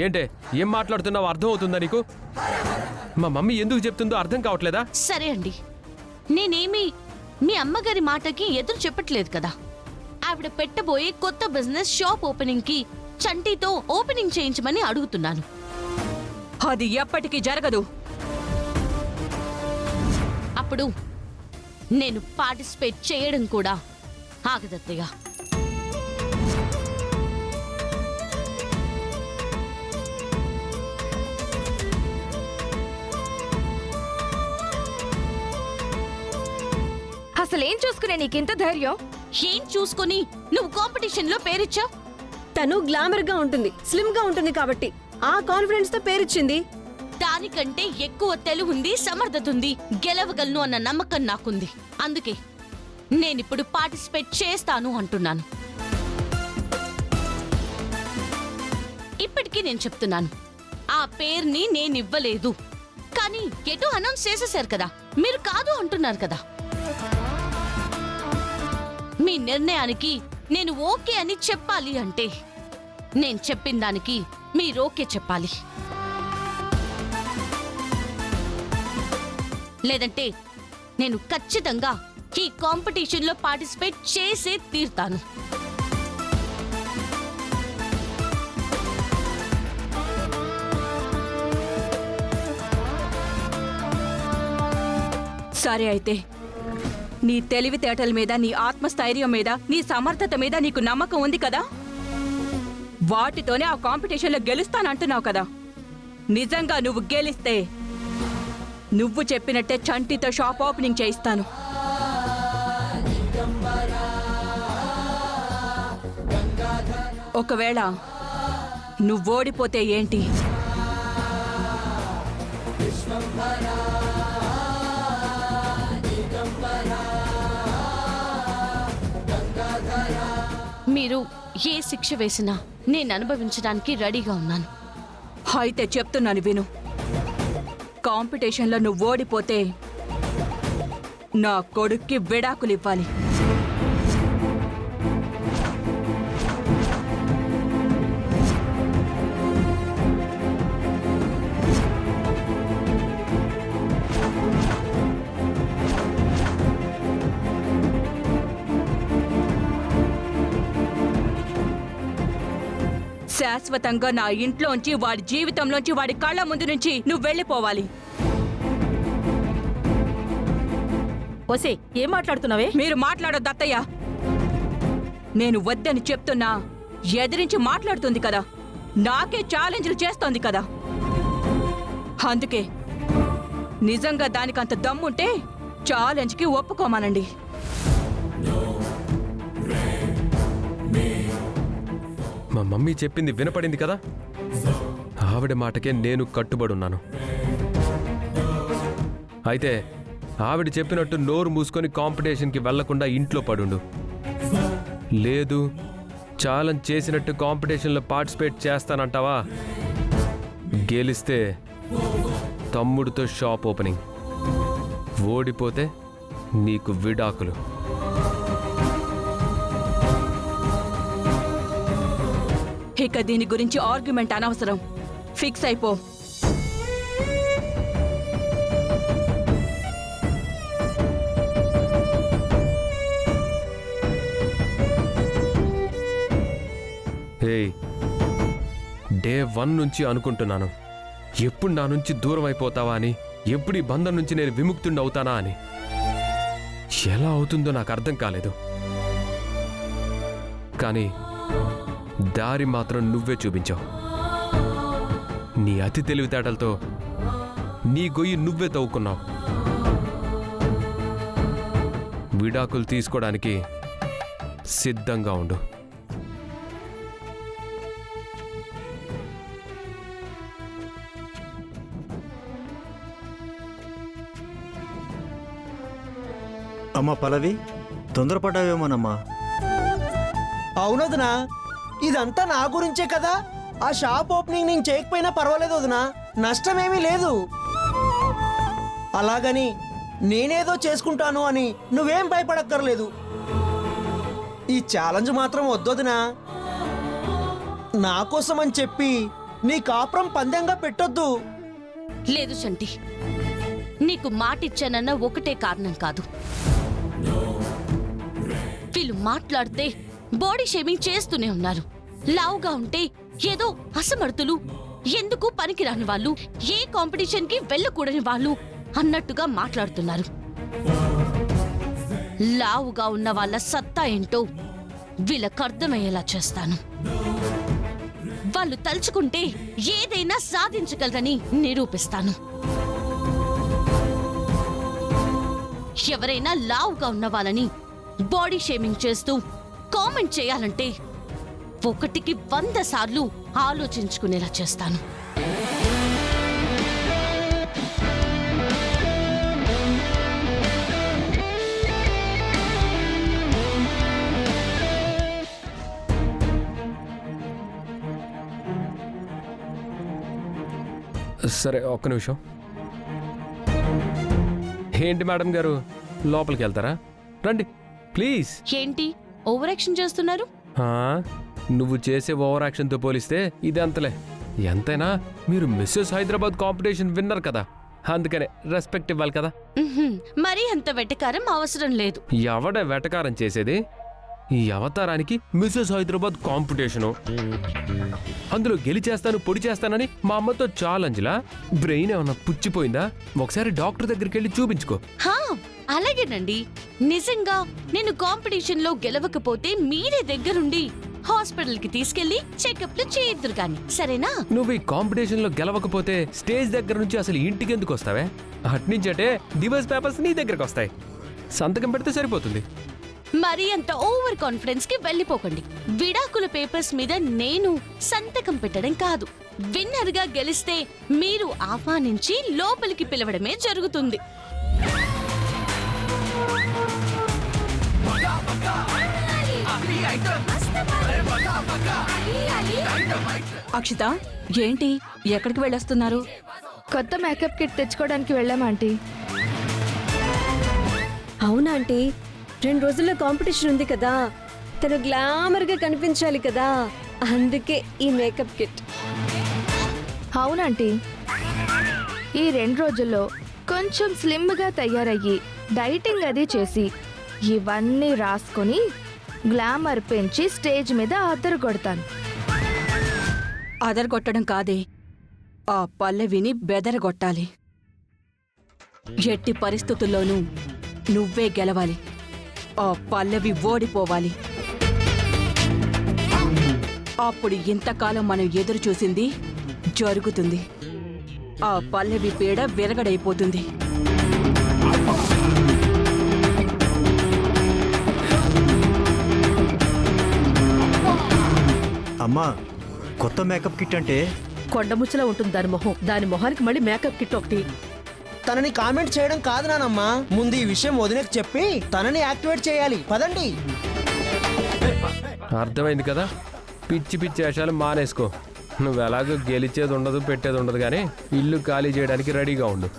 ఏంటే ఏం మాట్లాడుతున్నావు అర్థం అవుతుందా నీకు? మా మమ్మీ ఎందుకు చెప్తుందో అర్థం కావట్లేదా? సరే అండి, నేనేమి మీ అమ్మగారి మాటకి ఎదురు చెప్పట్లేదు కదా. ఆవిడ పెట్టబోయే కొత్త బిజినెస్ షాప్ ఓపెనింగ్ కి చంటితో ఓపెనింగ్ చేయించమని అడుగుతున్నాను. అది ఎప్పటికీ జరగదు. అప్పుడు నేను పార్టిసిపేట్ చేయడం కూడా ఆగదత్తయ్య. అసలేం చూసుకునే నీకింత ధైర్యం? ఏం చూసుకొని నువ్వు కాంపిటీషన్ లో పేరిచ్చావు? తను గ్లామర్ గా ఉంటుంది, స్లిమ్ గా ఉంటుంది కాబట్టి ఆ కాన్ఫిడెన్స్ తో పేరిచ్చింది. దానికంటే ఎక్కువ తెలివుంది, సమర్థత ఉంది, గెలవగలను అన్న నమ్మకం నాకుంది. అందుకే నేనిప్పుడు పార్టిసిపేట్ చేస్తాను అంటున్నాను. ఇప్పటికీ నేను చెప్తున్నాను, ఆ పేరుని నేనివ్వలేదు. కానీ ఎటో అనౌన్స్ చేసేశారు కదా, మీరు కాదు అంటున్నారు కదా. మీ నిర్ణయానికి నేను ఓకే అని చెప్పాలి అంటే నేను చెప్పిన దానికి మీరు ఓకే చెప్పాలి. లేదంటే నేను ఖచ్చితంగా ఈ కాంపిటీషన్లో పార్టిసిపేట్ చేసే తీరుతాను. సరే అయితే, నీ తెలివితేటల మీద, నీ ఆత్మస్థైర్యం మీద, నీ సమర్థత మీద నీకు నమ్మకం ఉంది కదా. వాటితోనే ఆ కాంపిటీషన్లో గెలుస్తానంటున్నావు కదా. నిజంగా నువ్వు గెలిస్తే నువ్వు చెప్పినట్టే చంటితో షాప్ ఓపెనింగ్ చేయిస్తాను. ఒకవేళ నువ్వు ఓడిపోతే ఏంటి? మీరు ఏ శిక్ష వేసినా నేను అనుభవించడానికి రెడీగా ఉన్నాను. అయితే చెప్తున్నాను విను. కాంపిటీషన్లో నువ్వు ఓడిపోతే నా కొడుక్కి విడాకులు ఇవ్వాలి. శాశ్వతంగా నా ఇంట్లోంచి, వాడి జీవితంలోంచి, వాడి కళ్ళ ముందు నుంచి నువ్వు వెళ్ళిపోవాలి. ఓసే, ఏం మాట్లాడుతున్నావే? మీరు మాట్లాడొద్దు అత్తయ్య. నేను వద్దని చెప్తున్నా ఎదిరించి మాట్లాడుతుంది కదా, నాకే ఛాలెంజ్లు చేస్తోంది కదా. అందుకే నిజంగా దానికంత దమ్ముంటే ఛాలెంజ్కి ఒప్పుకోమానండి. మా మమ్మీ చెప్పింది వినపడింది కదా. ఆవిడ మాటకే నేను కట్టుబడున్నాను. అయితే ఆవిడ చెప్పినట్టు నోరు మూసుకొని కాంపిటీషన్కి వెళ్లకుండా ఇంట్లో పడుండు. లేదు, ఛాలెంజ్ చేసినట్టు కాంపిటీషన్లో పార్టిసిపేట్ చేస్తానంటావా? గెలిస్తే తమ్ముడితో షాప్ ఓపెనింగ్, ఓడిపోతే నీకు విడాకులు. ఇక దీని గురించి ఆర్గ్యుమెంట్ అనవసరం. ఫిక్స్ అయిపో. ఏయ్, డే 1 నుంచి అనుకుంటున్నాను, ఎప్పుడు నా నుంచి దూరం అయిపోతావా అని, ఎప్పుడు ఈ బంధం నుంచి నేను విముక్తుడిని అవుతానా అని. ఎలా అవుతుందో నాకు అర్థం కాలేదు. కానీ దారి మాత్రం నువ్వే చూపించావు. నీ అతి తెలివితేటలతో నీ గొయ్యి నువ్వే తవ్వుకున్నావు. విడాకులు తీసుకోవడానికి సిద్ధంగా ఉండు. అమ్మా పల్లవి, తొందరపడ్డావేమోనమ్మా. అవునొదినా, ఇదంతా నా గురించే కదా. ఆ షాప్ ఓపెనింగ్ నేను చేయకపోయినా పర్వాలేదు వదినా, నష్టమేమీ లేదు. అలాగని నేనేదో చేసుకుంటాను అని నువ్వేం భయపడక్కర్లేదు. ఈ ఛాలెంజ్ మాత్రం వద్దొదినా. నా కోసం అని చెప్పి నీ కాపురం పందెంగా పెట్టొద్దు. లేదు చంటి, నీకు మాటిచ్చానన్న ఒకటే కారణం కాదు. వీళ్ళు మాట్లాడితే బాడీ షేమింగ్ చేస్తూనే ఉన్నారు. లావుగా ఉంటే ఏదో అసమర్థులు, ఎందుకు పనికిరాని వాళ్ళు, ఏ కాంపిటీషన్ కి వెళ్ళకూడని వాళ్ళు అన్నట్టుగా మాట్లాడుతున్నారు. లావుగా ఉన్న వాళ్ళ సత్తా ఏంటో వీళ్ళకు అర్థమయ్యేలా చేస్తాను. వాళ్ళు తలుచుకుంటే ఏదైనా సాధించగలరని నిరూపిస్తాను. ఎవరైనా లావుగా ఉన్న వాళ్ళని బాడీ షేమింగ్ చేస్తూ కామెంట్ చేయాలంటే 1కి 100 సార్లు ఆలోచించుకునేలా చేస్తాను. సరే, ఒక్క నిమిషం. ఏంటి మేడం గారు, లోపలికి వెళ్తారా? రండి ప్లీజ్. ఏంటి ఓవర్ యాక్షన్ చేస్తున్నారు? ఆ, నువ్వు చేసే ఓవర్ యాక్షన్తో పోలిస్తే ఇది అంతలే. ఎంతైనా మీరు మిస్సెస్ హైదరాబాద్ కాంపిటీషన్ విన్నర్ కదా, అందుకనే రెస్పెక్ట్ ఇవ్వాలి కదా. మరీ అంత వెటకారం అవసరం లేదు. ఎవడ వెటకారం చేసేది? ఈ అవతారానికి మిస్సెస్ హైదరాబాద్ కాంపిటీషను, అందులో గెలిచేస్తాను పొడి చేస్తానని మా అమ్మతో ఛాలెంజ్లా. బ్రెయిన్ ఏమన్నా పుచ్చిపోయిందా? ఒకసారి డాక్టర్ దగ్గరికి వెళ్ళి చూపించుకో. హా, అలాగేనండి. నిజంగా నేను కాంపిటీషన్ లో గెలవకపోతే మీరే దగ్గరుండి హాస్పిటల్ కి తీసుకెళ్లి చెకప్లు చేయిద్దురు గాని, సరేనా? నువ్వు ఈ కాంపిటీషన్ లో గెలవకపోతే స్టేజ్ దగ్గర నుంచి అసలు ఇంటికి ఎందుకు వస్తావే? అట్నుంచటే డివోర్స్ పేపర్స్ నీ దగ్గరకు వస్తాయి, సంతకం పెడితే సరిపోతుంది. మరీ అంత ఓవర్ కాన్ఫిడెన్స్ కి వెళ్ళిపోకండి. విడాకుల పేపర్స్ మీద నేను సంతకం పెట్టడం కాదు, విన్నర్ గా గెలిస్తే మీరు ఆహ్వానించి లోపలికి పిలవడమే జరుగుతుంది. అక్షిత, ఏంటి ఎక్కడికి వెళ్ళొస్తున్నారు? కొత్త మేకప్ కిట్ తెచ్చుకోవడానికి వెళ్ళామా ఆంటీ? అవునా ఆంటీ, 2 రోజుల్లో కాంపిటీషన్ ఉంది కదా, తను గ్లామర్ గా కనిపించాలి కదా, అందుకే ఈ మేకప్ కిట్. అవునంటీ, ఈ 2 రోజుల్లో కొంచెం స్లిమ్గా తయారయ్యి డైటింగ్ అది చేసి ఇవన్నీ రాసుకొని గ్లామర్ పెంచి స్టేజ్ మీద అద్దరు కొడతాను. అదరగొట్టడం కాదే, ఆ పల్లవిని బెదరగొట్టాలి. ఎట్టి పరిస్థితుల్లోనూ నువ్వే గెలవాలి, ఆ పల్లవి ఓడిపోవాలి. అప్పుడు ఇంతకాలం మనం ఎదురు చూసింది జరుగుతుంది. ఆ పల్లవి పీడ విరగడైపోతుంది. అమ్మా, కొత్త మేకప్ కిట్ అంటే కొండముచ్చలా ఉంటుంది దాని మొహానికి మళ్ళీ మేకప్ కిట్ ఒకటి. తనని కామెంట్ చేయడం కాదు నానమ్మా, ముందు ఈ విషయం వదినకు చెప్పి తనని యాక్టివేట్ చేయాలి. పదండి. అర్థమైంది కదా, పిచ్చి పిచ్చి వేషాలు మానేసుకో. నువ్వు ఎలాగో గెలిచేది ఉండదు పెట్టేది ఉండదు, కానీ ఇల్లు ఖాళీ చేయడానికి రెడీగా ఉండు.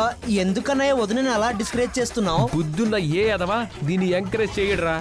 ఆ, ఎందుకన్నయ్య వదినని అలా డిస్కరేజ్ చేస్తున్నావు? బుద్ధున్న ఏ ఎదవా దీన్ని ఎంకరేజ్ చేయడరా?